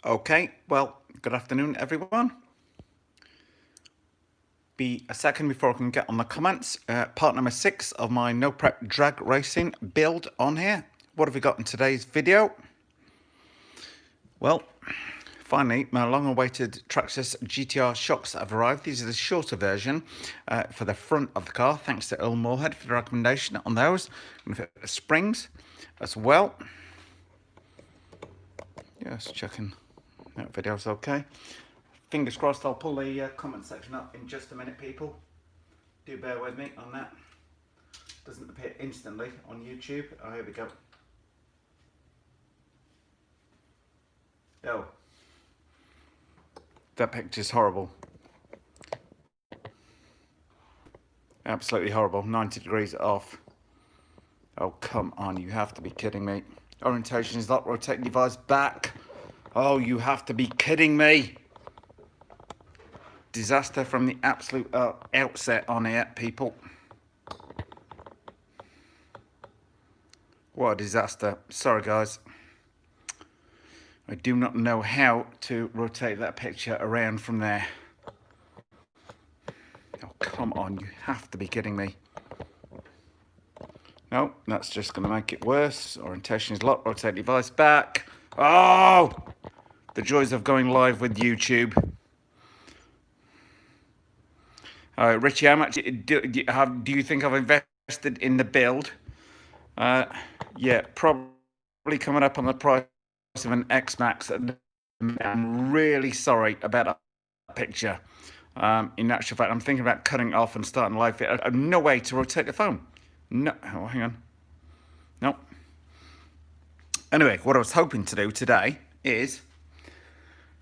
Okay, well, good afternoon, everyone. Be a second before I can get on the comments. Part number 6 of my no prep drag racing build on here. What have we got in today's video? Well, finally, my long-awaited Traxxas Gtr Shocks have arrived. These are the shorter version for the front of the car. Thanks to Earl Moorhead for the recommendation on those. I'm going to fit the springs as well. Just checking that video's okay. Fingers crossed I'll pull the comment section up in just a minute, people. Do bear with me on that. Doesn't appear instantly on YouTube. Oh, here we go. Oh. That picture's horrible. Absolutely horrible. 90 degrees off. Oh, come on. You have to be kidding me. Orientation is locked. Rotate device back. Oh, you have to be kidding me. Disaster from the absolute outset on here, people. What a disaster. Sorry, guys. I do not know how to rotate that picture around from there. Oh, come on. You have to be kidding me. No, that's just going to make it worse. Orientation is locked. Rotate device back. Oh! The joys of going live with YouTube. Richie, how much do you think I've invested in the build? Yeah, probably coming up on the price of an X-Max. I'm really sorry about that picture. In actual fact, I'm thinking about cutting it off and starting live. I have no way to rotate the phone. No, oh, hang on. No. Anyway, what I was hoping to do today is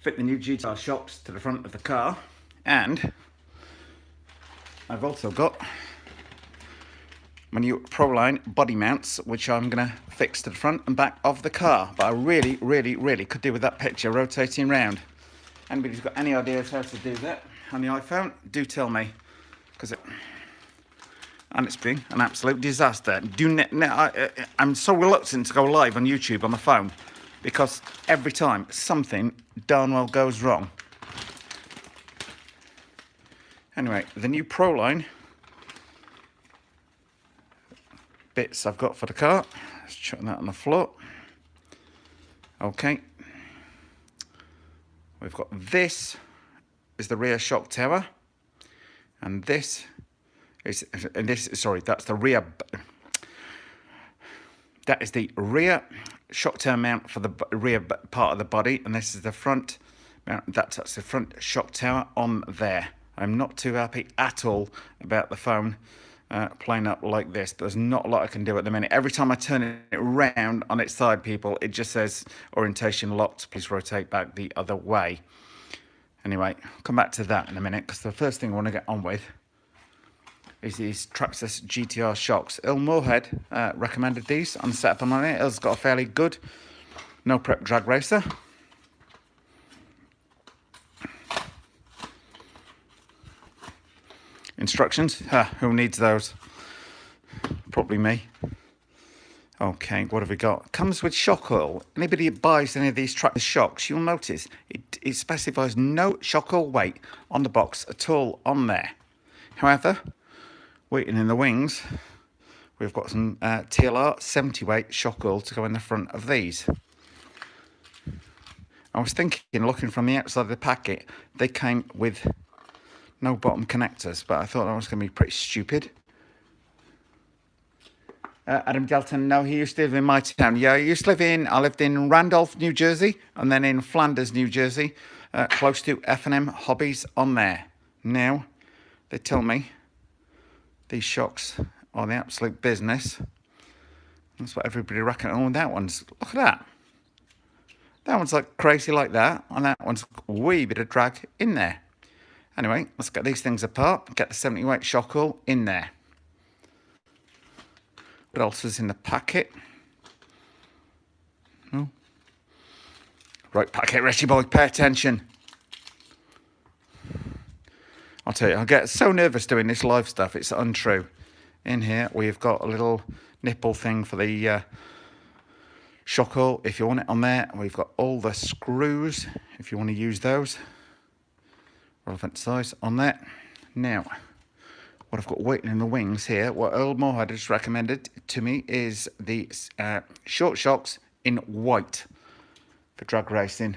fit the new Gtr Shocks to the front of the car, and I've also got my new Proline body mounts, which I'm going to fix to the front and back of the car. But I really could do with that picture rotating round. Anybody who's got any ideas how to do that on the iPhone, do tell me, because it's been an absolute disaster. I'm so reluctant to go live on YouTube on the phone, because every time something darn well goes wrong. Anyway, the new Proline bits I've got for the car. Let's chuck that on the floor. Okay. We've got this is the rear shock tower, and this is that's the rear. That is the rear shock tower mount for the rear part of the body, and this is the front mount. That's the front shock tower on there. I'm not too happy at all about the phone playing up like this. There's not a lot I can do at the minute. Every time I turn it around on its side, people, it just says orientation locked. Please rotate back the other way. Anyway, I'll come back to that in a minute, because the first thing I want to get on with is these Traxxas Gtr Shocks. Earl Moorhead recommended these on the setup on it. Earl's got a fairly good no prep drag racer. Instructions, who needs those? Probably me. Okay, what have we got? Comes with shock oil. Anybody that buys any of these Traxxas shocks, you'll notice it specifies no shock oil weight on the box at all on there. However, waiting in the wings, we've got some TLR 70 weight shock oil to go in the front of these. I was thinking, looking from the outside of the packet, they came with no bottom connectors, but I thought that was going to be pretty stupid. Adam Delton, no, he used to live in my town. Yeah, I lived in Randolph, New Jersey, and then in Flanders, New Jersey, close to F&M Hobbies on there. Now, they tell me these shocks are the absolute business. That's what everybody reckons. Oh, that one's, look at that. That one's like crazy like that, and that one's a wee bit of drag in there. Anyway, let's get these things apart, get the 70 weight shock oil in there. What else is in the packet? Oh. Right packet, Richie boy, pay attention. I'll tell you, I get so nervous doing this live stuff, it's untrue. In here, we've got a little nipple thing for the shock oil if you want it on there. We've got all the screws if you want to use those. Relevant size on there. Now, what I've got waiting in the wings here, what Earl Moorhead has recommended to me is the short shocks in white for drag racing.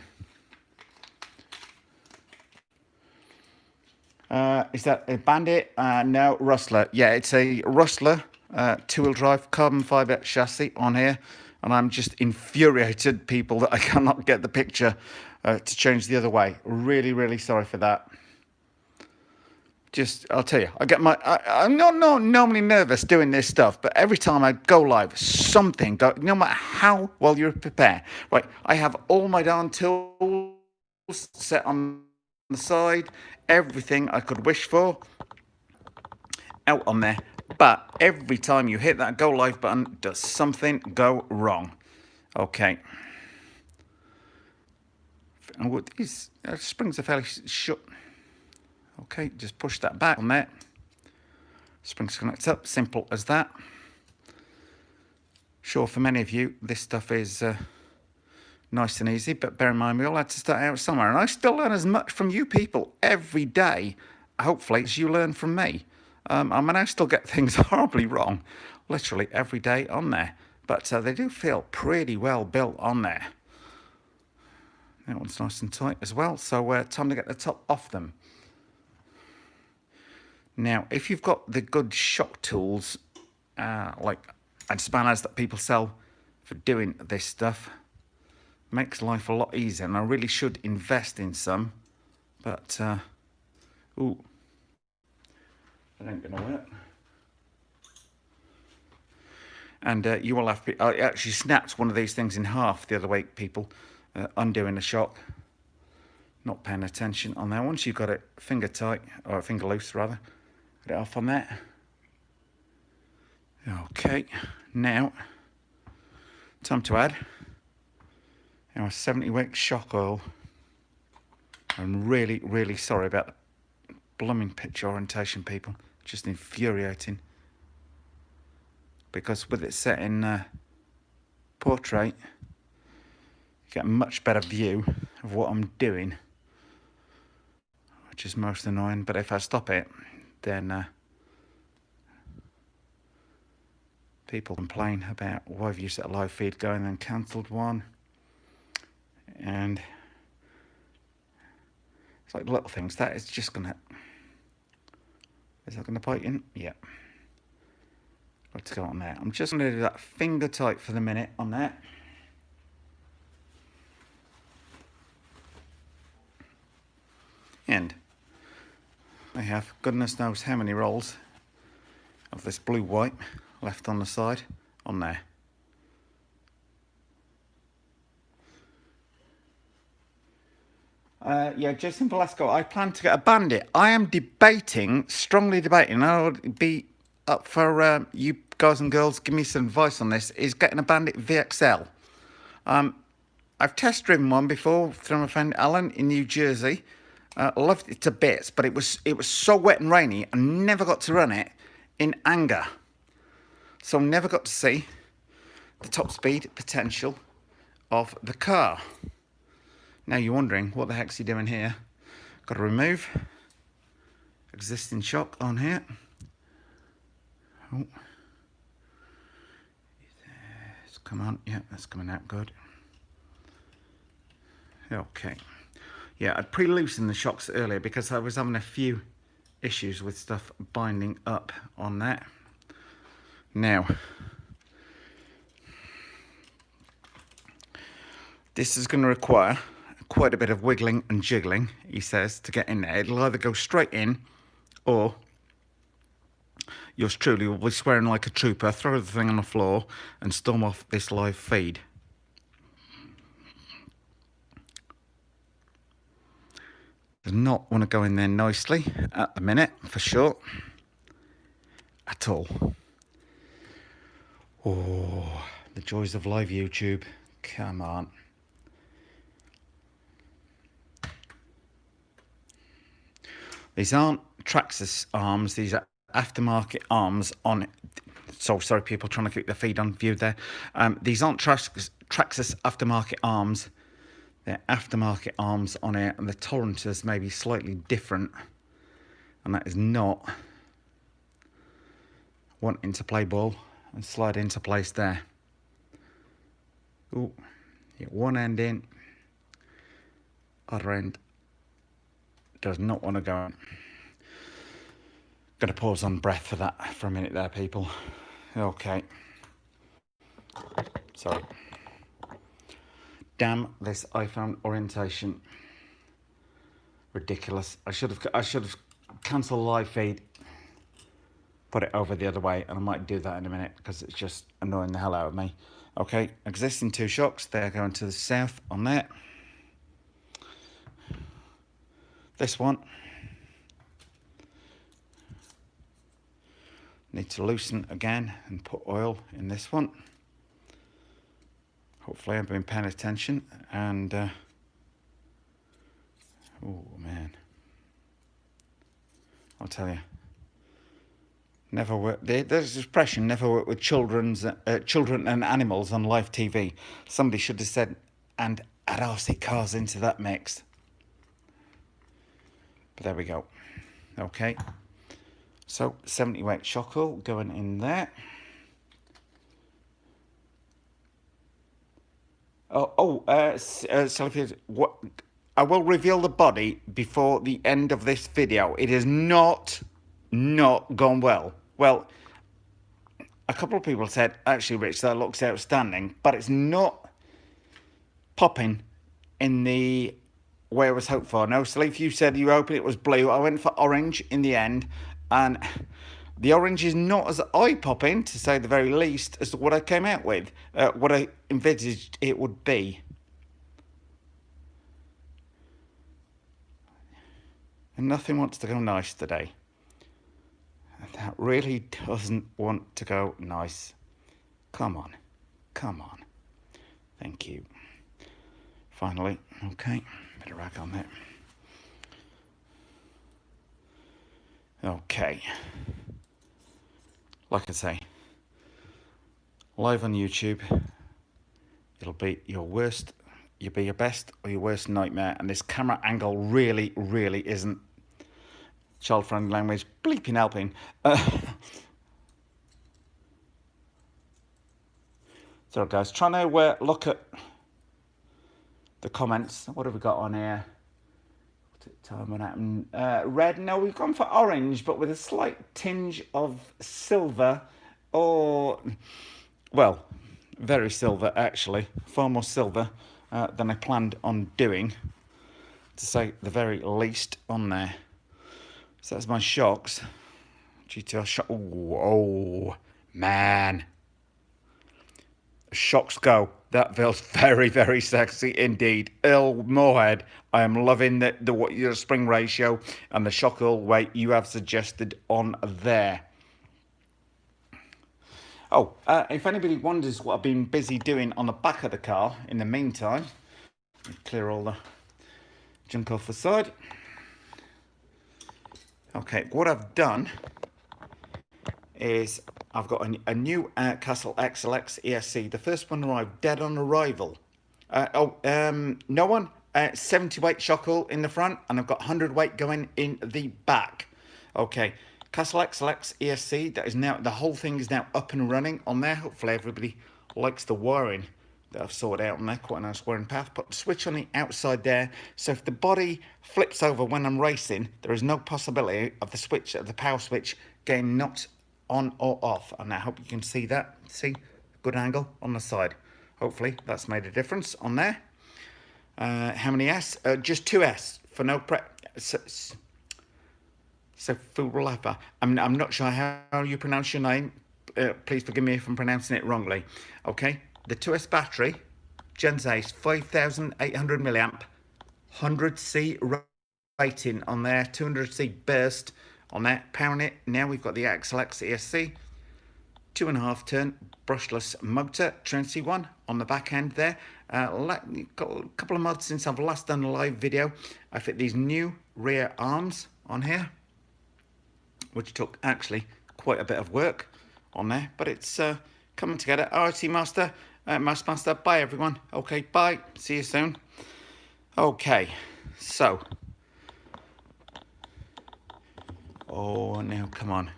Is that a Bandit? No, Rustler. Yeah, it's a Rustler two-wheel drive carbon fibre chassis on here, and I'm just infuriated, people, that I cannot get the picture to change the other way. Really, really sorry for that. Just, I'll tell you, I'm not normally nervous doing this stuff, but every time I go live, something, no matter how well you're prepared. Right, I have all my darn tools set on the side, everything I could wish for out on there, but every time you hit that go live button, does something go wrong? Okay. And what these springs are fairly shut. Okay, just push that back on there. Springs connect up, simple as that. Sure, for many of you, this stuff is nice and easy, but bear in mind, we all had to start out somewhere, and I still learn as much from you people every day, hopefully, as you learn from me. I mean, I still get things horribly wrong, literally every day on there, but they do feel pretty well built on there. That one's nice and tight as well, so time to get the top off them. Now, if you've got the good shock tools, and spanners that people sell for doing this stuff, makes life a lot easier, and I really should invest in some, but, ooh, that ain't gonna work. And you will have to, I actually snapped one of these things in half the other week, people, undoing the shock, not paying attention on there. Once you've got it finger tight, or finger loose rather, get it off on that. Okay, now, time to add our 70 wick shock oil. I'm really, really sorry about the blooming pitch orientation, people. Just infuriating. Because with it set in portrait, you get a much better view of what I'm doing, which is most annoying. But if I stop it, then people complain about why have you set a live feed going and then cancelled one. And it's like little things. That is just gonna, is that gonna bite in? Yeah. Let's go on there. I'm just gonna do that finger tight for the minute on that. And I have goodness knows how many rolls of this blue wipe left on the side on there. Yeah, Jason Velasco, I plan to get a Bandit. I am debating, strongly debating, and I would be up for you guys and girls, give me some advice on this, is getting a Bandit VXL. I've test driven one before through my friend Alan in New Jersey. Loved it to bits, but it was so wet and rainy, I never got to run it in anger. So never got to see the top speed potential of the car. Now you're wondering, what the heck's he doing here? Got to remove existing shock on here. Oh. Yes, come on, yeah, that's coming out good. Okay. Yeah, I'd pre-loosened the shocks earlier because I was having a few issues with stuff binding up on that. Now, this is going to require quite a bit of wiggling and jiggling, he says, to get in there. It'll either go straight in, or yours truly will be swearing like a trooper, throw the thing on the floor, and storm off this live feed. Does not want to go in there nicely at the minute, for sure, at all. Oh, the joys of live YouTube. Come on. These aren't Traxxas arms, these are aftermarket arms on, so sorry people trying to keep the feed on view there. These aren't Traxxas Traxxas aftermarket arms. They're aftermarket arms on it, and the tolerances may be slightly different, and that is not wanting to play ball and slide into place there. Ooh, get one end in, other end does not want to go in. Gonna pause on breath for that for a minute there, people. Okay. Sorry. Damn this iPhone orientation. Ridiculous. I should have cancelled live feed, put it over the other way, and I might do that in a minute because it's just annoying the hell out of me. Okay, existing 2 shocks, they're going to the south on there. This one need to loosen again and put oil in this one. Hopefully I've been paying attention, and oh man, I'll tell you, never work. There's this expression, never work with children and animals on live TV. Somebody should have said, and add RC cars into that mix. But there we go. Okay. So 70 weight shock oil going in there. So what? I will reveal the body before the end of this video. It is not gone well. Well, a couple of people said, actually, Rich, that looks outstanding, but it's not popping in the way I was hoped for. No, Sleeve, you said you were hoping it was blue. I went for orange in the end, and the orange is not as eye-popping, to say the very least, as what I came out with, what I envisaged it would be. And nothing wants to go nice today. That really doesn't want to go nice. Come on. Come on. Thank you. Finally. Okay. Bit of rag on there. Okay. Like I say, live on YouTube, it'll be your worst, you'll be your best or your worst nightmare. And this camera angle really isn't child-friendly language, bleeping helping. So guys, trying to look at the comments. What have we got on here? Red. No, we've gone for orange, but with a slight tinge of silver, or, well, very silver actually, far more silver than I planned on doing, to say the very least, on there. So that's my shocks. GTR shock. Oh man, shocks go. That feels very sexy indeed. Earl Moorhead, I am loving the your spring ratio and the shock oil weight you have suggested on there. Oh, if anybody wonders what I've been busy doing on the back of the car in the meantime, clear all the junk off the side. Okay, what I've done is I've got a new Xlx Esc. The first one arrived dead on arrival. No one. 70 weight shock oil in the front, and I've got 100 weight going in the back. Okay, Xlx Esc. That is now, the whole thing is now up and running on there. Hopefully everybody likes the wiring that I've sorted out on there. Quite a nice wiring path. Put the switch on the outside there, so if the body flips over when I'm racing, there is no possibility of the switch, the power switch, getting knocked on or off. And I hope you can see that. See, good angle on the side. Hopefully that's made a difference on there. How many S? Just 2 S for no prep. So Fulapa. I'm not sure how you pronounce your name. Please forgive me if I'm pronouncing it wrongly. Okay, the 2S battery, Gens Ace, 5,800 milliamp, 100C rating on there, 200C burst on there. Powering it now, we've got the Xlx Esc, 2.5 turn brushless motor, Trinity one on the back end there. Got a couple of months since I've last done a live video. I fit these new rear arms on here, which took actually quite a bit of work on there, but it's coming together. RT Master, Master. Bye, everyone. Okay, bye. See you soon. Okay, so. Oh, now, come on.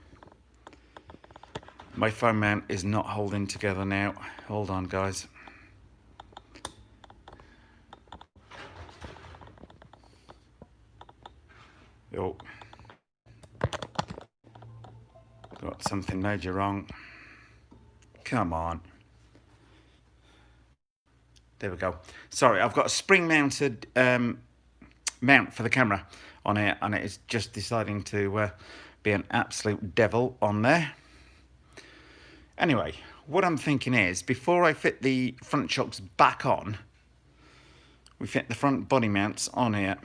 My phone mount is not holding together now. Hold on, guys. Oh. Got something major wrong. Come on. There we go. Sorry, I've got a spring-mounted mount for the camera on here, and it is just deciding to be an absolute devil on there. Anyway, what I'm thinking is, before I fit the front shocks back on, we fit the front body mounts on here.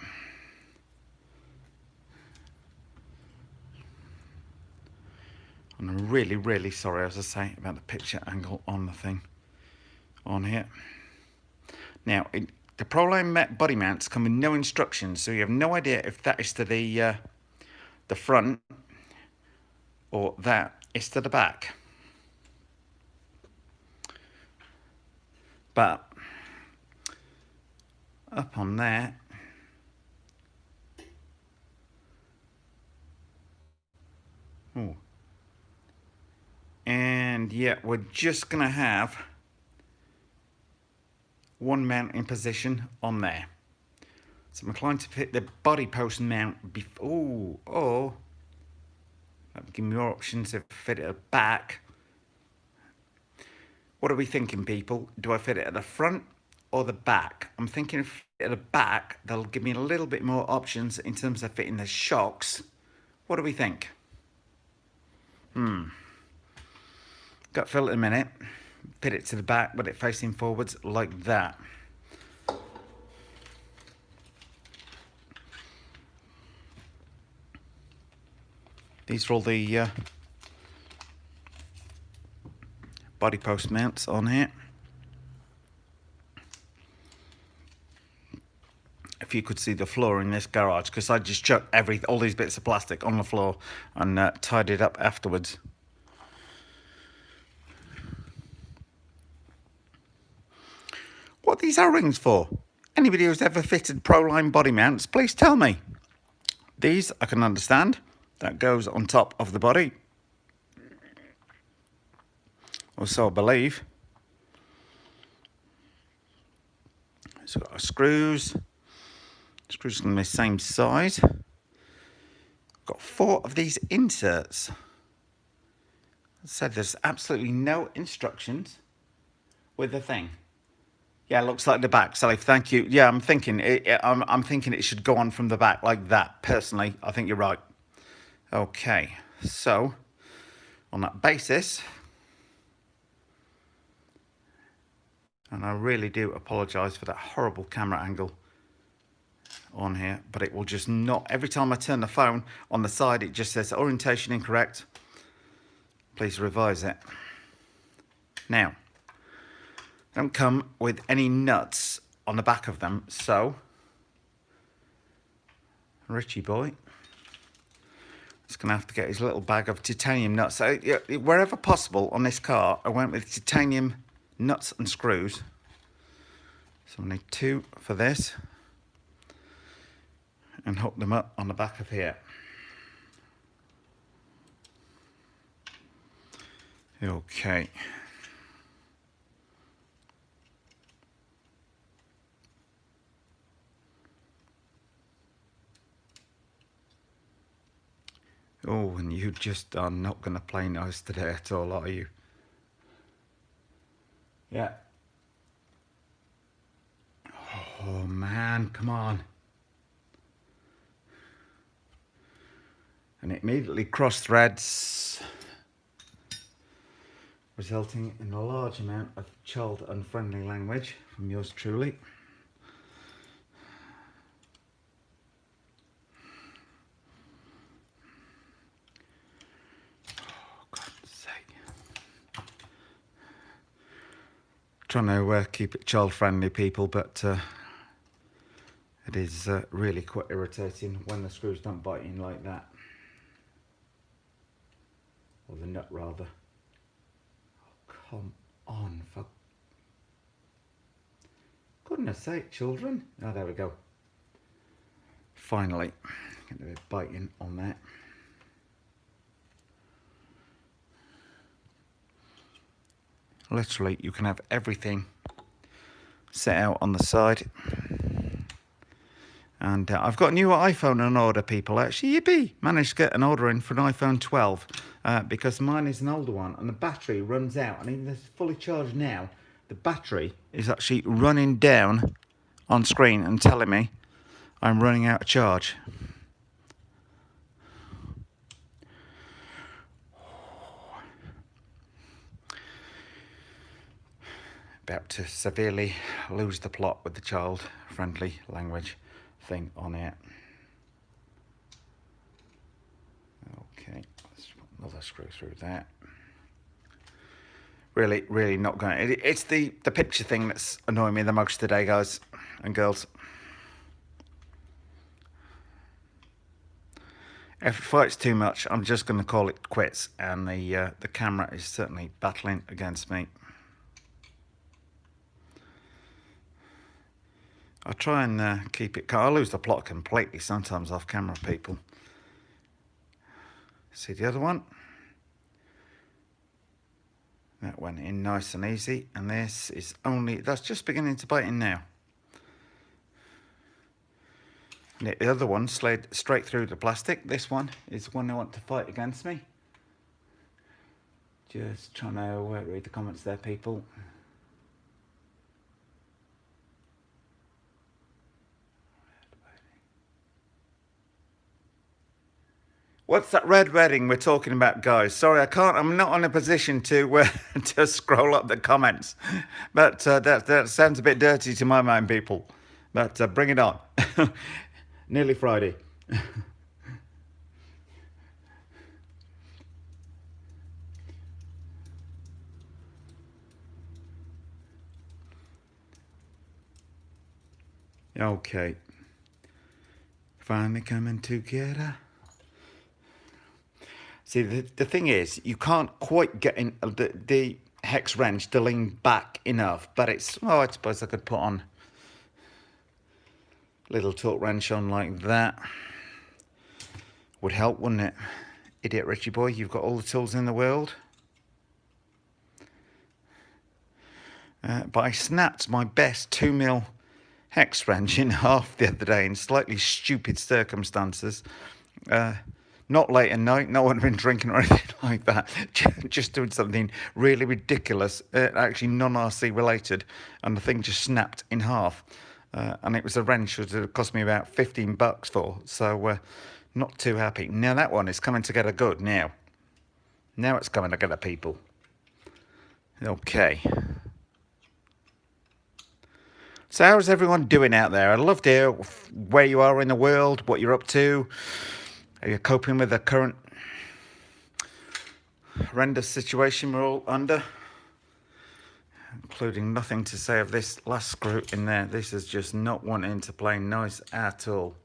And I'm really, really sorry, as I say, about the picture angle on the thing on here. Now, the Proline body mounts come with no instructions, so you have no idea if that is to the front or that is to the back. But up on there, oh, and yeah, we're just gonna have one mount in position on there. So I'm inclined to fit the body post mount before. Oh, that would give me more options if I fit it at the back. What are we thinking, people? Do I fit it at the front or the back? I'm thinking if at the back, that'll give me a little bit more options in terms of fitting the shocks. What do we think? Gut feel in a minute. Fit it to the back with it facing forwards like that. These are all the body post mounts on here. If you could see the floor in this garage, because I just chucked all these bits of plastic on the floor and tied it up afterwards. What are these O-rings for? Anybody who's ever fitted Proline body mounts, please tell me. These I can understand. That goes on top of the body. Or so I believe. So got our screws. Screws are going to be the same size. Got 4 of these inserts. So there's absolutely no instructions with the thing. Yeah, it looks like the back, Sally. Thank you. Yeah, I'm thinking it should go on from the back like that. Personally, I think you're right. Okay, so on that basis, and I really do apologise for that horrible camera angle on here, but it will just not, every time I turn the phone on the side, it just says orientation incorrect. Please revise it. Now, don't come with any nuts on the back of them, so Richie boy is going to have to get his little bag of titanium nuts. So wherever possible on this car, I went with titanium nuts and screws. So I need 2 for this and hook them up on the back of here. Okay. Oh, and you just are not going to play nice today at all, are you? Yeah. Oh, man, come on. And it immediately cross-threads, resulting in a large amount of child-unfriendly language from yours truly. Trying to keep it child-friendly, people, but it is really quite irritating when the screws don't bite in like that. Or the nut, rather. Oh, come on, for goodness sake, children. Oh, there we go. Finally, get a bit of biting on that. Literally, you can have everything set out on the side. And I've got a new iPhone on order, people. Actually, yippee! Managed to get an order in for an iPhone 12 because mine is an older one and the battery runs out. And even though it's fully charged now, the battery is actually running down on screen and telling me I'm running out of charge. About to severely lose the plot with the child-friendly language thing on it. Okay, let's put another screw through that. Really not going. It's the picture thing that's annoying me the most today, guys and girls. If it fights too much, I'm just going to call it quits, and the camera is certainly battling against me. I try and keep it. I lose the plot completely sometimes off camera, people. See the other one? That went in nice and easy, and this is only, that's just beginning to bite in now. And the other one slid straight through the plastic. This one is one I want to fight against me. Just trying to read the comments there, people. What's that red wedding we're talking about, guys? Sorry, I'm not in a position to to scroll up the comments. But that sounds a bit dirty to my mind, people. But bring it on. Nearly Friday. Okay. Finally coming together. See, the thing is, you can't quite get in the hex wrench to lean back enough, but it's, oh, I suppose I could put on a little torque wrench on like that. Would help, wouldn't it? Idiot Richie boy, you've got all the tools in the world. But I snapped my best 2mm hex wrench in half the other day in slightly stupid circumstances. Not late at night, no one had been drinking or anything like that. Just doing something really ridiculous, actually non-RC related, and the thing just snapped in half. And it was a wrench that would cost me about $15 for, so not too happy. Now that one is coming together good now. Now it's coming together, people. Okay. So how's everyone doing out there? I'd love to hear where you are in the world, what you're up to. Are you coping with the current horrendous situation we're all under? Including nothing to say of this last screw in there. This is just not wanting to play nice at all.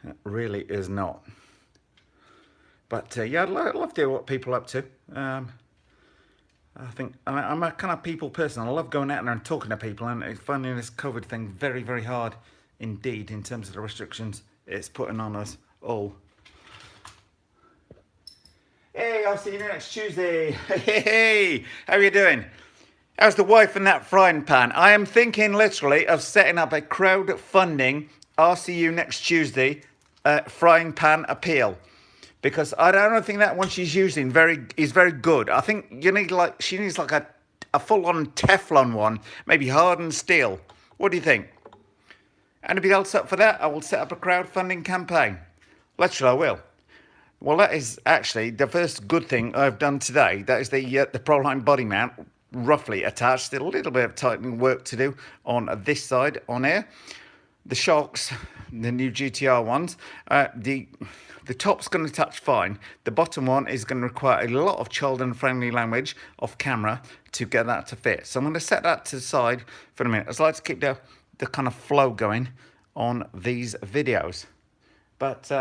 It really is not. But yeah, I'd love to hear what people are up to. I think I'm a kind of people person. I love going out there and talking to people, and finding this COVID thing very, very hard indeed in terms of the restrictions it's putting on us all. Hey, I'll see you next Tuesday. Hey, how are you doing? How's the wife and that frying pan? I am thinking literally of setting up a crowdfunding RCU next Tuesday frying pan appeal. Because I don't think that one she's using is very good. I think she needs like a full-on Teflon one, maybe hardened steel. What do you think? Anybody else up for that? I will set up a crowdfunding campaign. Literally, I will. Well, that is actually the first good thing I've done today. That is the Proline body mount, roughly attached. Still a little bit of tightening work to do on this side on here. The shocks, the new GTR ones, the top's going to touch fine. The bottom one is going to require a lot of child-friendly language off camera to get that to fit. So I'm going to set that to the side for a minute. I'd like to keep the kind of flow going on these videos. But,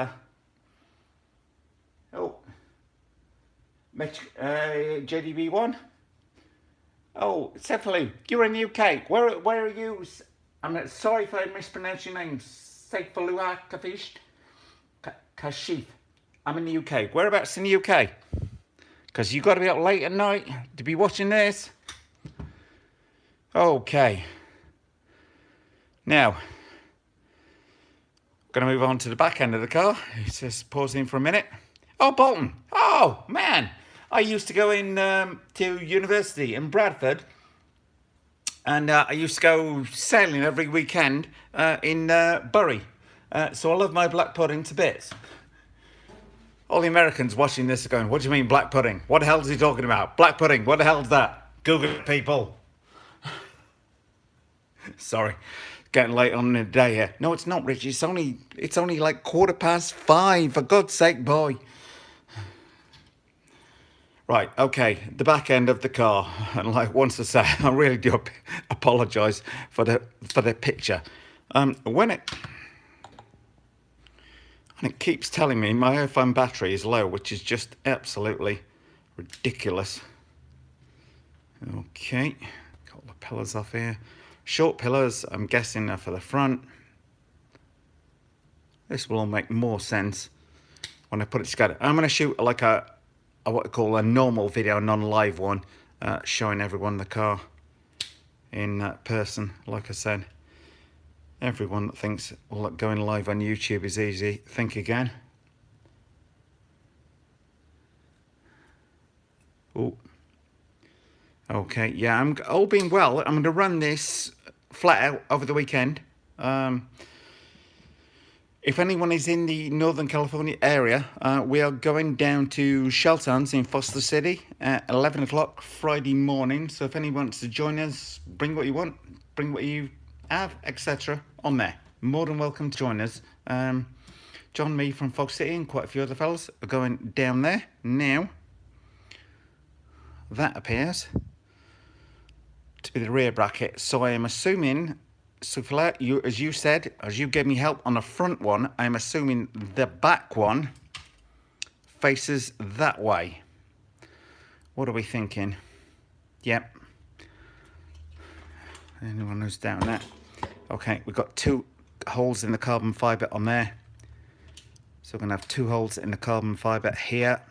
oh, JDB1. Oh, Cephalu, you're in the UK. Where are you? I'm sorry if I mispronounced your name. Cephalu Kashif. I'm in the UK. Whereabouts in the UK? Because you've got to be up late at night to be watching this. Okay. Now, going to move on to the back end of the car. It's just pausing for a minute. Oh, Bolton. Oh, man. I used to go in to university in Bradford. And I used to go sailing every weekend in Bury. So I love my black pudding to bits. All the Americans watching this are going, what do you mean black pudding? What the hell is he talking about? Black pudding, what the hell is that? Google it, people. Sorry, getting late on in the day here. No, it's not, Rich. It's only like 5:15. For God's sake, boy. Right, okay, the back end of the car, and like once I say, I really do apologise for the picture. When it keeps telling me my iPhone battery is low, which is just absolutely ridiculous. Okay, got all the pillars off here. Short pillars, I'm guessing, are for the front. This will all make more sense when I put it together. I'm going to shoot like what I call a normal video, non-live one, showing everyone the car in person. Like I said, everyone that thinks, well, going live on YouTube is easy, think again. Oh, okay, yeah, I'm all being well. I'm going to run this flat out over the weekend. If anyone is in the Northern California area, we are going down to Sheltons in Foster City at 11 o'clock Friday morning. So if anyone wants to join us, bring what you want, bring what you have, etc. on there. More than welcome to join us. John, me from Fox City and quite a few other fellas are going down there. Now, that appears to be the rear bracket. So I am assuming... So, as you said, as you gave me help on the front one, I'm assuming the back one faces that way. What are we thinking? Yep. Anyone who's down that? Okay, we've got 2 holes in the carbon fibre on there. So we're going to have 2 holes in the carbon fibre here.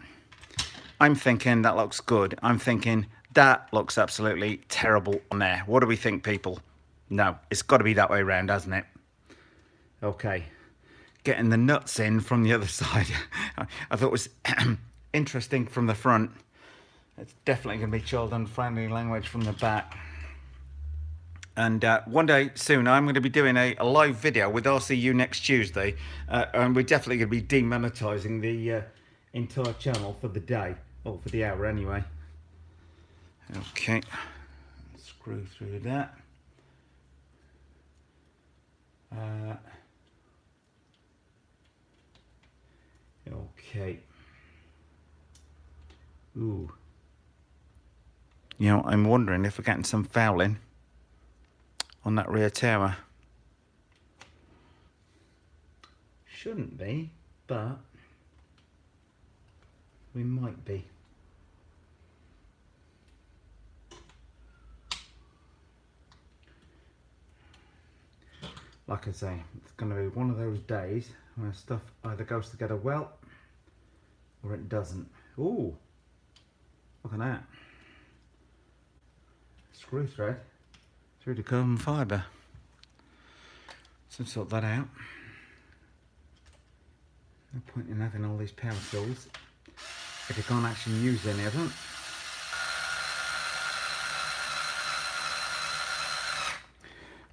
I'm thinking that looks good. I'm thinking that looks absolutely terrible on there. What do we think, people? No, it's got to be that way around, hasn't it? Okay, getting the nuts in from the other side. I thought it was interesting from the front. It's definitely going to be children-friendly language from the back. And one day soon, I'm going to be doing a live video with RCU next Tuesday. And we're definitely going to be demonetizing the entire channel for the day. Or for the hour, anyway. Okay, screw through that. Okay. Ooh. You know, I'm wondering if we're getting some fouling on that rear tower. Shouldn't be, but we might be. Like I say, it's going to be one of those days where stuff either goes together well or it doesn't. Ooh, look at that. Screw thread through the carbon fibre. So sort that out. No point in having all these power tools if you can't actually use any of them.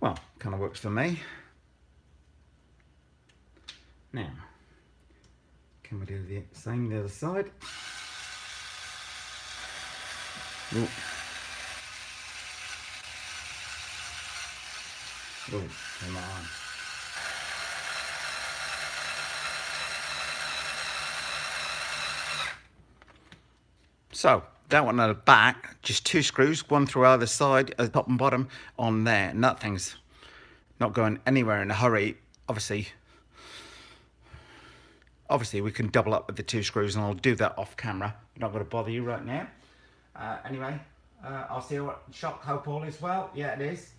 Well, kind of works for me. Now, can we do the same the other side? Ooh. Oh, come on. So, that one at the back, just 2 screws, one through either side, at the top and bottom on there. And that thing's not going anywhere in a hurry. Obviously, obviously we can double up with the 2 screws, and I'll do that off camera. I'm not going to bother you right now. Anyway, I'll see you at shop. Hope all is well. Yeah, it is.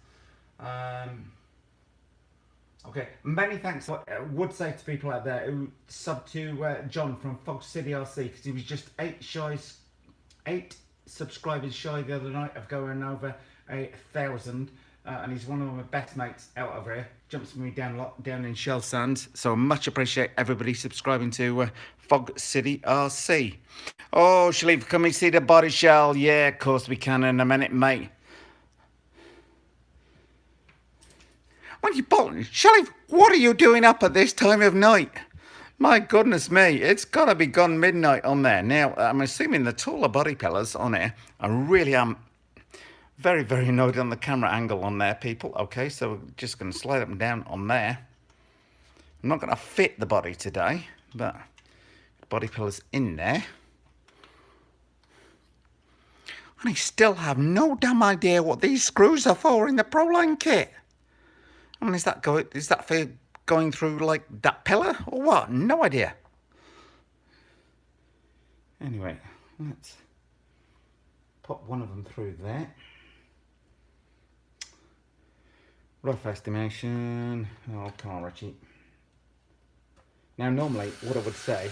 Okay, many thanks. I would say to people out there who sub to John from Fog City RC, because he was just 8 subscribers shy the other night of going over 1,000, and he's one of my best mates out over here. Jumps me down in Shell Sands, so much appreciate everybody subscribing to Fog City RC. Oh, shall we come and see the body shell? Yeah, of course we can in a minute, mate. When you bolting, Shelley, what are you doing up at this time of night? My goodness me, it's got to be gone midnight on there. Now, I'm assuming the taller body pillars on here, I really am very, very annoyed on the camera angle on there, people. Okay, so we're just going to slide up and down on there. I'm not going to fit the body today, but the body pillars in there. And I still have no damn idea what these screws are for in the Proline kit. I mean, is that for going through like that pillar or what? No idea. Anyway, let's pop one of them through there. Rough estimation. Oh, come on, Richie. Now, normally, what I would say.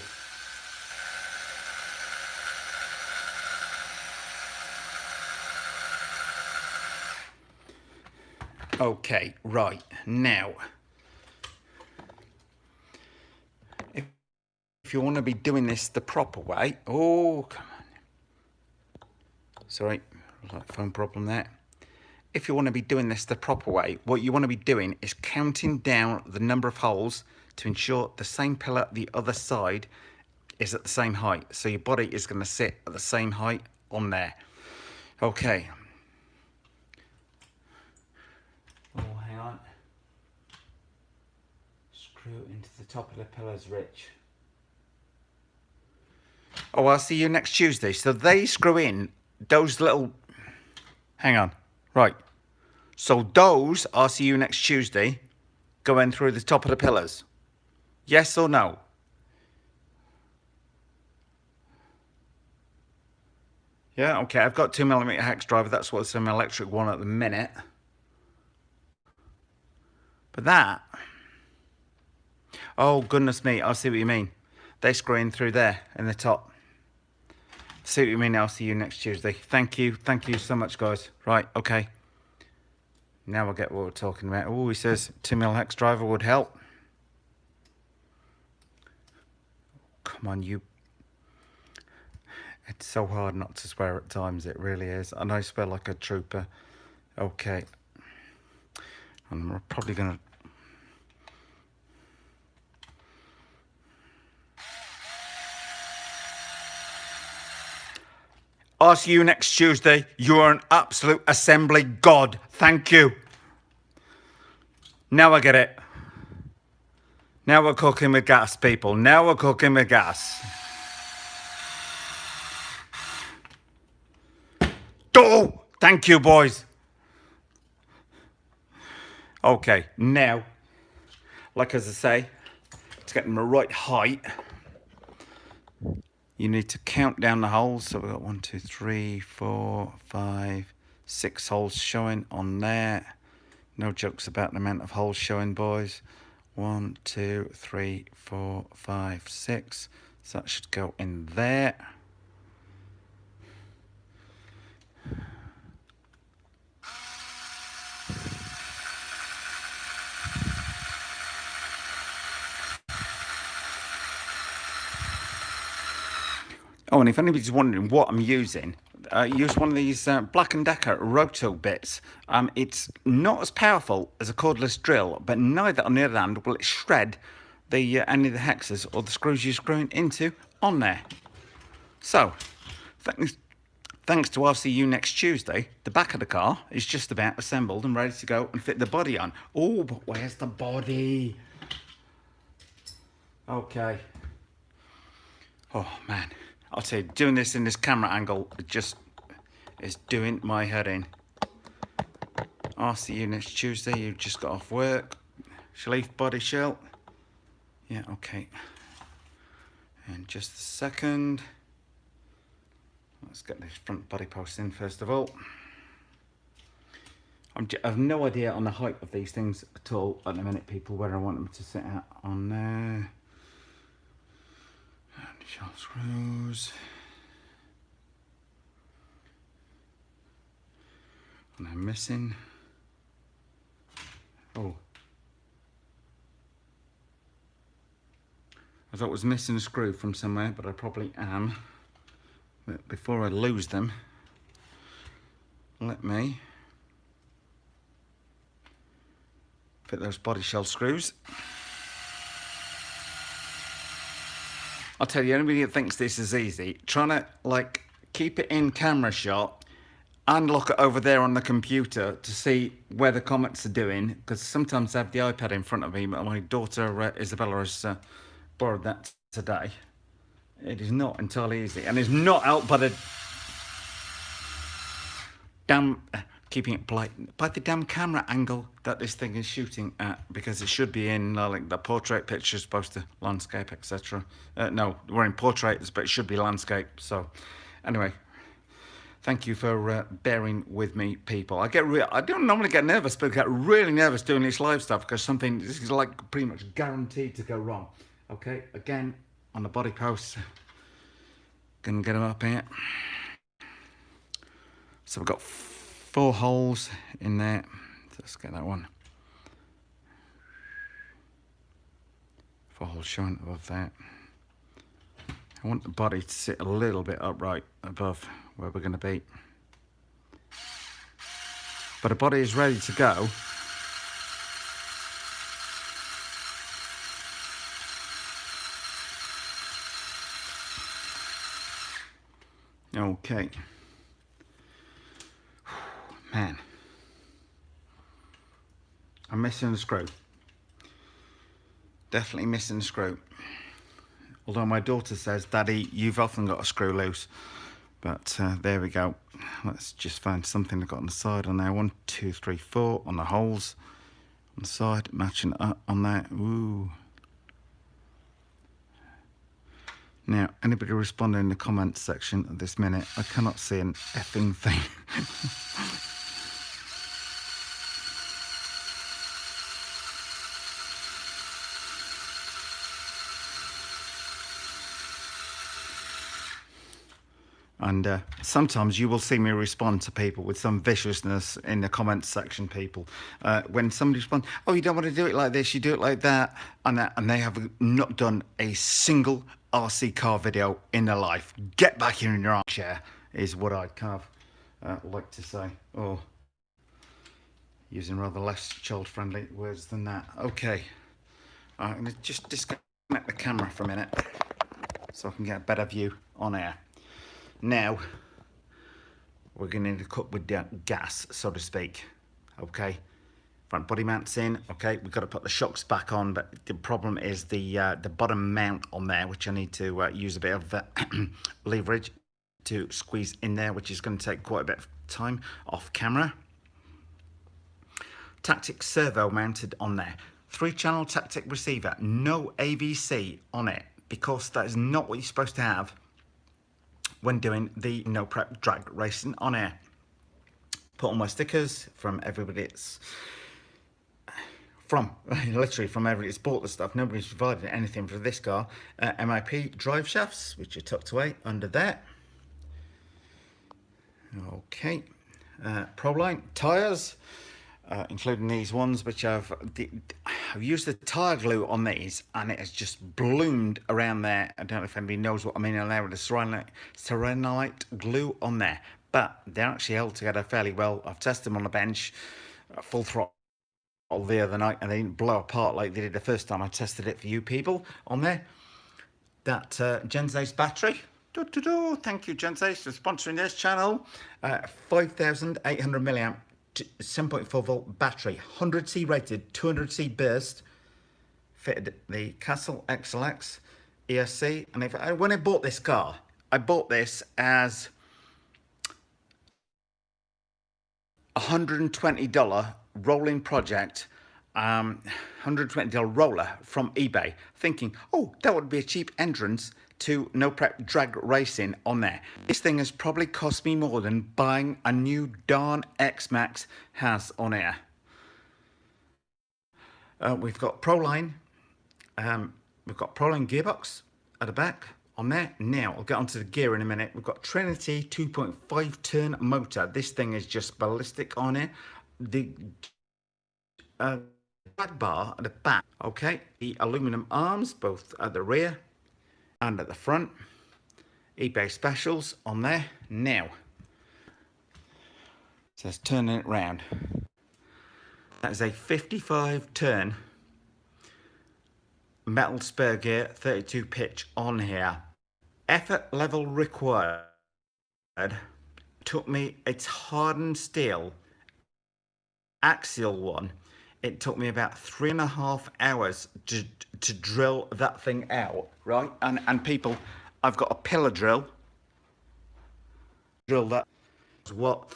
Okay, right, now, if you want to be doing this the proper way, oh, come on, sorry, phone problem there. If you want to be doing this the proper way, what you want to be doing is counting down the number of holes to ensure the same pillar the other side is at the same height. So your body is going to sit at the same height on there. Okay. Oh, hang on. Screw into the top of the pillars, Rich. Oh, I'll see you next Tuesday. So they screw in those little... Hang on. Right. So those, I'll see you next Tuesday, going through the top of the pillars. Yes or no? Yeah, okay. I've got 2mm hex driver. That's what's an electric one at the minute. But that... Oh, goodness me. I see what you mean. They screw in through there in the top. See what you mean. I'll see you next Tuesday. Thank you. Thank you so much, guys. Right, okay. Now we'll get what we're talking about. Oh, he says 2mm hex driver would help. Come on, you. It's so hard not to swear at times. It really is. And I swear like a trooper. Okay. And we're probably going to... I'll see you next Tuesday. You're an absolute assembly god. Thank you. Now I get it. Now we're cooking with gas, people. Now we're cooking with gas. Oh, thank you, boys. Okay, now, like as I say, to get them the right height, you need to count down the holes. So we've got 1, 2, 3, 4, 5, 6 holes showing on there. No jokes about the amount of holes showing, boys. 1, 2, 3, 4, 5, 6. So that should go in there. Oh, and if anybody's wondering what I'm using, use one of these Black & Decker roto bits. It's not as powerful as a cordless drill, but neither, on the other hand, will it shred the any of the hexes or the screws you're screwing into on there. So, thanks to I'll see you next Tuesday, the back of the car is just about assembled and ready to go and fit the body on. Oh, but where's the body? Okay. Oh, man. I'll tell you, doing this in this camera angle just is doing my head in. I'll see you next Tuesday. You've just got off work. Shall leave body shell? Yeah, okay. In just a second. Let's get this front body post in first of all. I have no idea on the height of these things at all at the minute, people, where I want them to sit out on there. And shell screws. And I'm missing. Oh. I thought I was missing a screw from somewhere, but I probably am. But before I lose them, let me fit those body shell screws. I'll tell you, anybody that thinks this is easy, trying to like keep it in camera shot and look over there on the computer to see where the comments are doing, because sometimes I have the iPad in front of me, but my daughter Isabella has borrowed that today. It is not entirely easy, and it's not out by the damn, keeping it polite, by the damn camera angle that this thing is shooting at, because it should be in like the portrait picture as opposed to landscape, etc. No, we're in portraits, but it should be landscape. So anyway, thank you for bearing with me, people. I don't normally get nervous, but I get really nervous doing this live stuff because something is like pretty much guaranteed to go wrong. Okay, again on the body posts, gonna get them up here. So we've got 4 holes in there. So let's get that one. 4 holes showing above that. I want the body to sit a little bit upright above where we're going to be. But the body is ready to go. Okay. Man. I'm missing the screw. Definitely missing the screw. Although my daughter says, Daddy, you've often got a screw loose. But there we go. Let's just find something I've got on the side on there. 1, 2, 3, 4 on the holes. On the side, matching up on there. Ooh. Now, anybody responding in the comments section at this minute? I cannot see an effing thing. And sometimes you will see me respond to people with some viciousness in the comments section, people. When somebody responds, oh, you don't want to do it like this, you do it like that, and they have not done a single RC car video in their life. Get back here in your armchair, is what I'd kind of like to say. Or using rather less child-friendly words than that. Okay, I'm going to just disconnect the camera for a minute so I can get a better view on air. Now, we're going to need to cut with the gas, so to speak. Okay, front body mounts in. Okay, we've got to put the shocks back on, but the problem is the bottom mount on there, which I need to use a bit of leverage to squeeze in there, which is going to take quite a bit of time off camera. Tactic servo mounted on there. 3-channel tactic receiver, no AVC on it, because that is not what you're supposed to have when doing the no prep drag racing on air. Put on my stickers from everybody that's literally from everybody that's bought the stuff. Nobody's provided anything for this car. Mip Driveshafts, which are tucked away under there. Okay, Proline tyres, including these ones, which I've used the tyre glue on these, and it has just bloomed around there. I don't know if anybody knows what I mean on there with the serenite glue on there, but they're actually held together fairly well. I've tested them on the bench, full throttle the other night, and they didn't blow apart like they did the first time I tested it for you people on there. That Gensace battery. Thank you, Gensace, for sponsoring this channel. 5,800 milliamp. 7.4 volt battery, 100C rated, 200C burst. Fitted the Castle Xlx Esc, and when I bought this car, I bought this as $120 rolling project, $120 roller from eBay, thinking, oh, that would be a cheap entrance to No Prep Drag Racing on there. This thing has probably cost me more than buying a new darn X-Max has on here. We've got Proline. We've got Proline gearbox at the back on there. Now, I'll get onto the gear in a minute. We've got Trinity 2.5 turn motor. This thing is just ballistic on it. The drag bar at the back, okay. The aluminum arms, both at the rear and at the front. eBay specials on there. Now, so let's turn it round. That is a 55 turn metal spur gear, 32 pitch on here. Effort level required took me, it's hardened steel axial one. It took me about 3.5 hours to drill that thing out, right? And people, I've got a pillar drill that what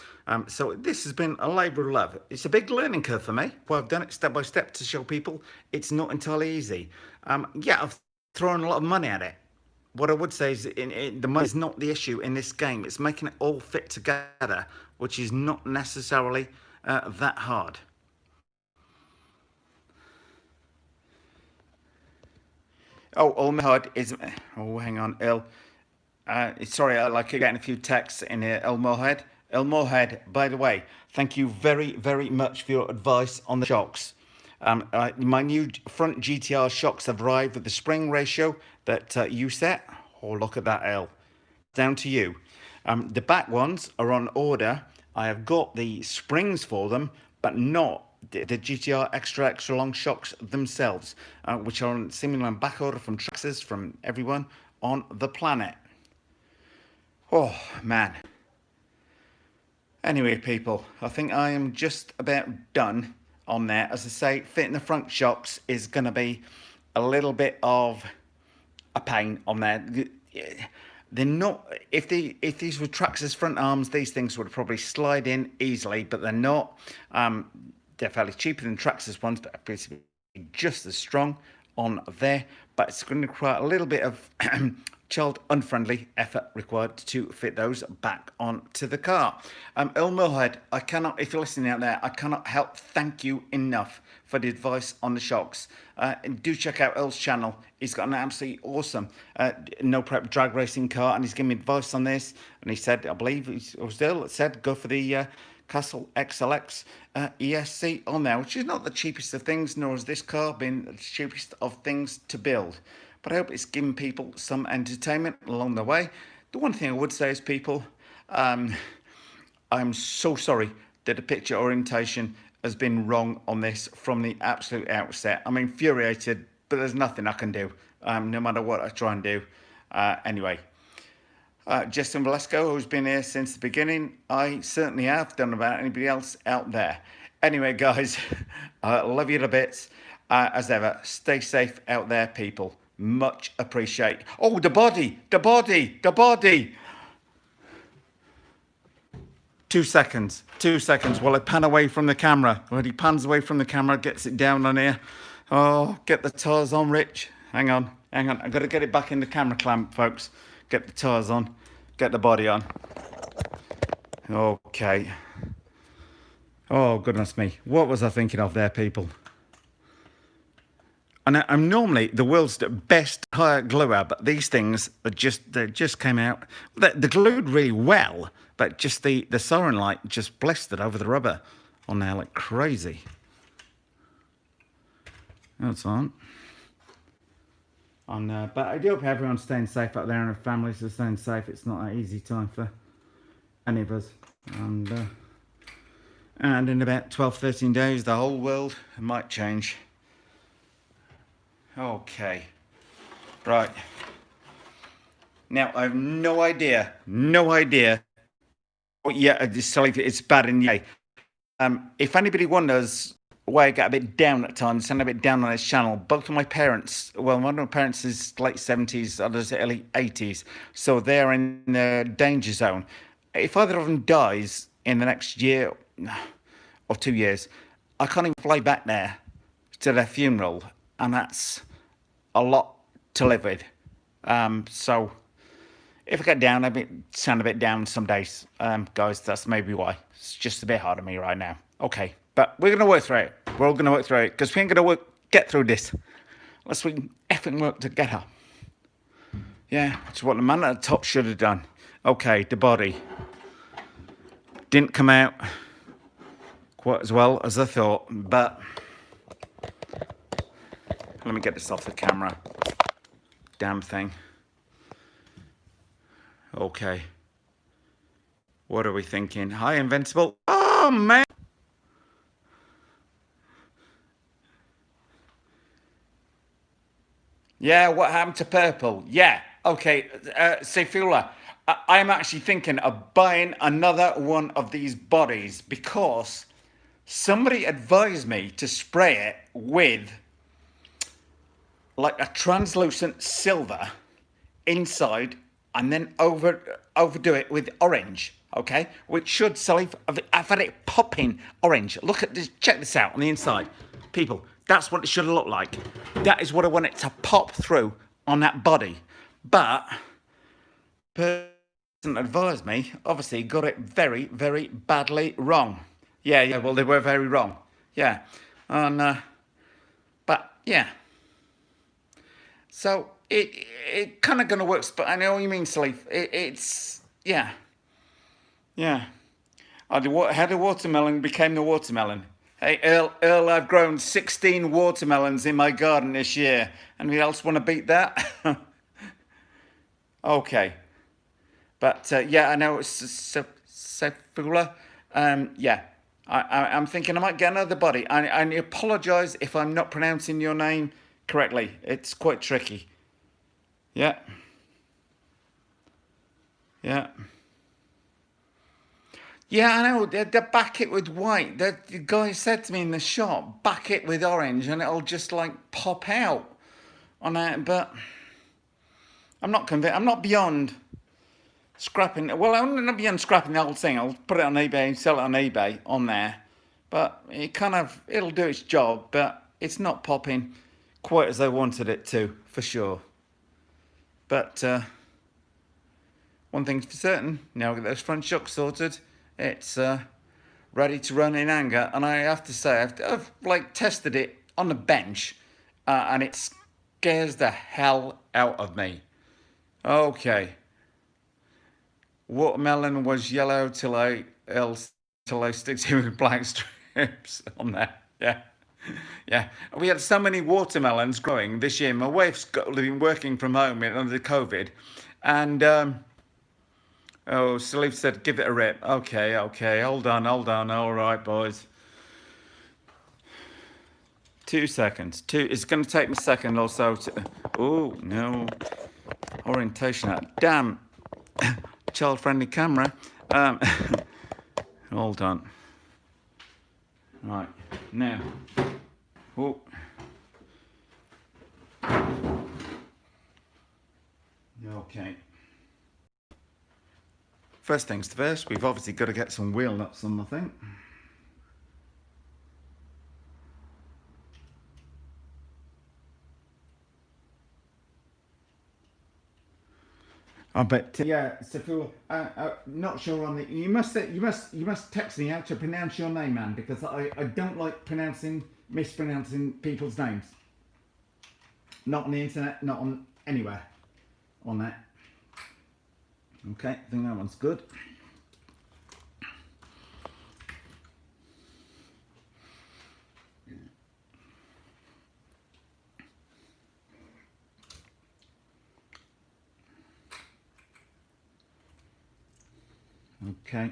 so this has been a labor of love. It's a big learning curve for me. Well, I've done it step by step to show people it's not entirely easy. Yeah, I've thrown a lot of money at it. What I would say is the money is not the issue in this game. It's making it all fit together, which is not necessarily that hard. Oh, Ulmahad is. Oh, hang on, Il. Sorry, I like getting a few texts in here. Ulmahad. Ulmahad, by the way, thank you very, very much for your advice on the shocks. My new front GTR shocks have arrived with the spring ratio that you set. Oh, look at that, Il. Down to you. The back ones are on order. I have got the springs for them, but not the GTR extra long shocks themselves, which are seemingly on back order from Traxxas, from everyone on the planet. Oh, man. Anyway, people, I think I am just about done on there. As I say, fitting the front shocks is going to be a little bit of a pain on there. They're not, if these were Traxxas front arms, these things would probably slide in easily, but they're not. They're fairly cheaper than Traxxas ones, but basically just as strong on there. But it's going to require a little bit of child unfriendly effort required to fit those back onto the car. Earl Moorhead, I cannot, if you're listening out there, I cannot help thank you enough for the advice on the shocks. And do check out Earl's channel. He's got an absolutely awesome no prep drag racing car, and he's given me advice on this. And he said, I believe it was Earl that said, go for the Castle Xlx Esc on there, which is not the cheapest of things, nor has this car been the cheapest of things to build. But I hope it's giving people some entertainment along the way. The one thing I would say is, people, I'm so sorry that the picture orientation has been wrong on this from the absolute outset. I'm infuriated, but there's nothing I can do, no matter what I try and do. Anyway, Justin Velasco, who's been here since the beginning, I certainly have done about anybody else out there. Anyway, guys, I love you to bits. As ever, stay safe out there, people. Much appreciate. Oh, the body. 2 seconds while I pan away from the camera. When he pans away from the camera, gets it down on here. Oh, get the tires on, Rich. Hang on. I've got to get it back in the camera clamp, folks. Get the tires on. Get the body on. Okay. Oh, goodness me. What was I thinking of there, people? And I'm normally the world's best tire gluer, but these things they just came out. They're glued really well, but just the siren light just blistered over the rubber on there like crazy. That's on. But I do hope everyone's staying safe out there and their families are staying safe. It's not an easy time for any of us. And in about 12, 13 days, the whole world might change. Okay, right. Now, I have no idea. Oh, yeah, it's bad in the if anybody wonders why I get a bit down at times, and a bit down on this channel, both of my parents, well, one of my parents is late 70s, others early 80s, so they're in the danger zone. If either of them dies in the next year or 2 years, I can't even fly back there to their funeral, and that's a lot to live with. So if I get down, I sound a bit down some days, guys. That's maybe why. It's just a bit hard on me right now. Okay, but we're gonna work through it. We're all gonna work through it because we ain't gonna get through this unless we effing work together. Yeah, it's what the man at the top should have done. Okay, the body didn't come out quite as well as I thought, but let me get this off the camera. Damn thing. Okay. What are we thinking? Hi, Invincible. Oh, man. Yeah, what happened to purple? Yeah. Okay, Sefula, I'm actually thinking of buying another one of these bodies because somebody advised me to spray it with like a translucent silver inside and then overdo it with orange, okay? Which should sell. I've had it popping orange. Look at this, check this out on the inside. People, that's what it should have looked like. That is what I want it to pop through on that body. But the person advised me, obviously got it very, very badly wrong. Yeah, well, they were very wrong. Yeah, and, but, yeah. So, it kind of going to work, but I know what you mean, Sleeve. It's, yeah. Yeah. How the watermelon became the watermelon. Hey, Earl, I've grown 16 watermelons in my garden this year. Anybody else want to beat that? Okay. But, yeah, I know it's Sefula. Yeah. I'm thinking I might get another body. I apologise if I'm not pronouncing your name correctly. It's quite tricky. Yeah. Yeah. Yeah, I know. They back it with white. The guy said to me in the shop, back it with orange and it'll just like pop out on that. But I'm not convinced. I'm not beyond scrapping. Well, I'm not beyond scrapping the whole thing. I'll put it on eBay, sell it on eBay on there. But it'll do its job, but it's not popping quite as I wanted it to, for sure. But one thing's for certain, now I get those front shocks sorted, it's ready to run in anger. And I have to say, I've like tested it on the bench, and it scares the hell out of me. Okay. Watermelon was yellow till I stick to with black strips on there. Yeah. Yeah, we had so many watermelons growing this year. My wife's been working from home under COVID, and Salif said, "Give it a rip." Okay, hold on. All right, boys. 2 seconds. It's going to take me a second or so to. Oh no, orientation. Damn, child-friendly camera. Hold on. Right now. Oh. Okay. First things first, we've obviously got to get some wheel nuts on the thing. I bet. Yeah, Sefula. Not sure on the. You must text me how to pronounce your name, man, because I don't like mispronouncing people's names. Not on the internet, not on anywhere. On that. Okay, I think that one's good. Okay.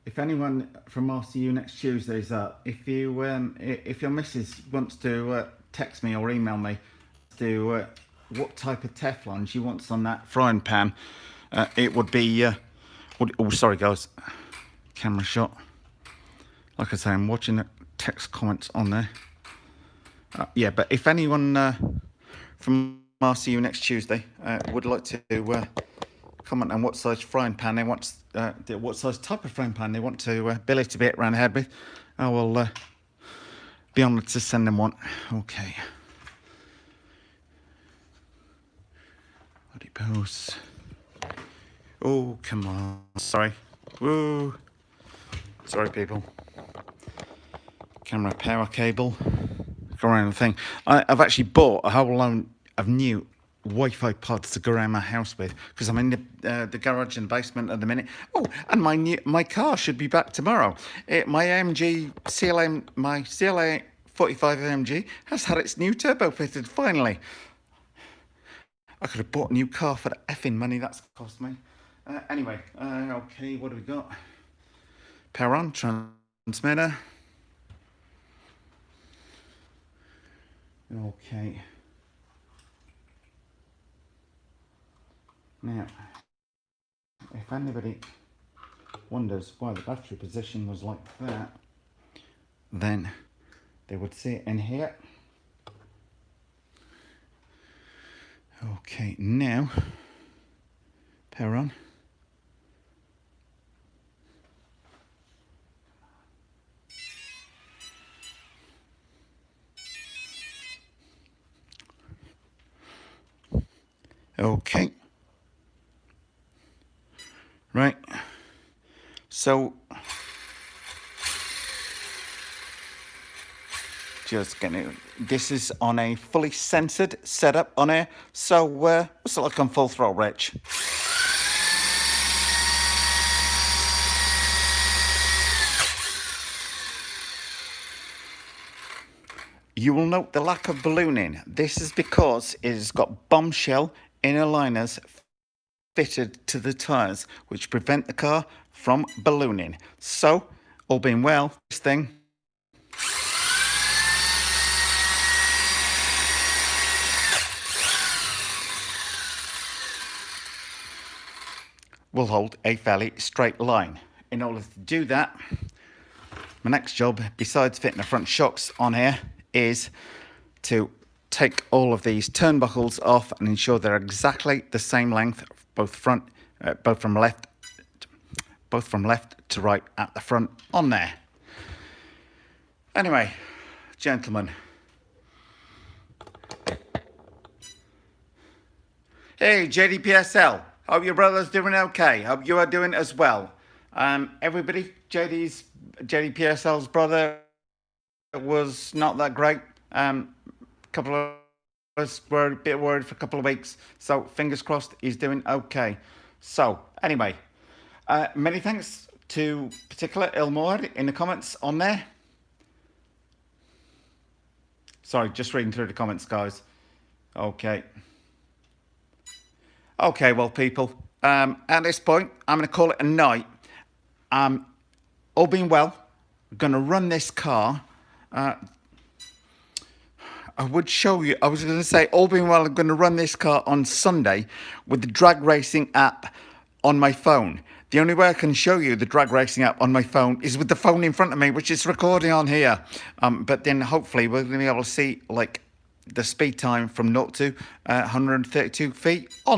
If anyone from RCU next Tuesday's up, if your missus wants to text me or email me to what type of Teflon she wants on that frying pan, it would be. Oh, sorry, guys. Camera shot. Like I say, I'm watching the text comments on there. Yeah, but if anyone from RCU next Tuesday would like to comment on what size frying pan they want, what size type of frying pan they want to billet a bit around the head with, I will be honoured to send them one. Okay. posts. Oh, come on. Sorry. Woo. Sorry, people. Camera power cable. Go around the thing. I've actually bought a whole load of new Wi-Fi pods to go around my house with, because I'm in the garage in the basement at the minute. Oh, and my car should be back tomorrow. My CLA 45 AMG has had its new turbo fitted finally. I could have bought a new car for the effing money that's cost me. Anyway, okay, what do we got? Power on, transmitter. Okay. Now, if anybody wonders why the battery position was like that, then they would see it in here. Okay, now, power on. Okay. Right. So, just getting it. This is on a fully censored setup on here. So, what's it like on full throttle, Rich? You will note the lack of ballooning. This is because it has got bombshell inner liners fitted to the tyres, which prevent the car from ballooning. So, all being well, this thing will hold a fairly straight line. In order to do that, my next job, besides fitting the front shocks on here, is to take all of these turnbuckles off and ensure they're exactly the same length, both from left to right at the front on there. Anyway, gentlemen. Hey, JDPSL. Hope your brother's doing okay. Hope you are doing as well. Everybody, JDPSL's brother was not that great. Couple of us were a bit worried for a couple of weeks. So fingers crossed he's doing okay. So anyway, many thanks to particular Ilmore in the comments on there. Sorry, just reading through the comments, guys. Okay. Okay, well, people, at this point, I'm going to call it a night. All being well, I'm going to run this car. I would show you, I was going to say, all being well, I'm going to run this car on Sunday with the drag racing app on my phone. The only way I can show you the drag racing app on my phone is with the phone in front of me, which is recording on here. But then hopefully we're going to be able to see, like, the speed time from 0 to 132 feet on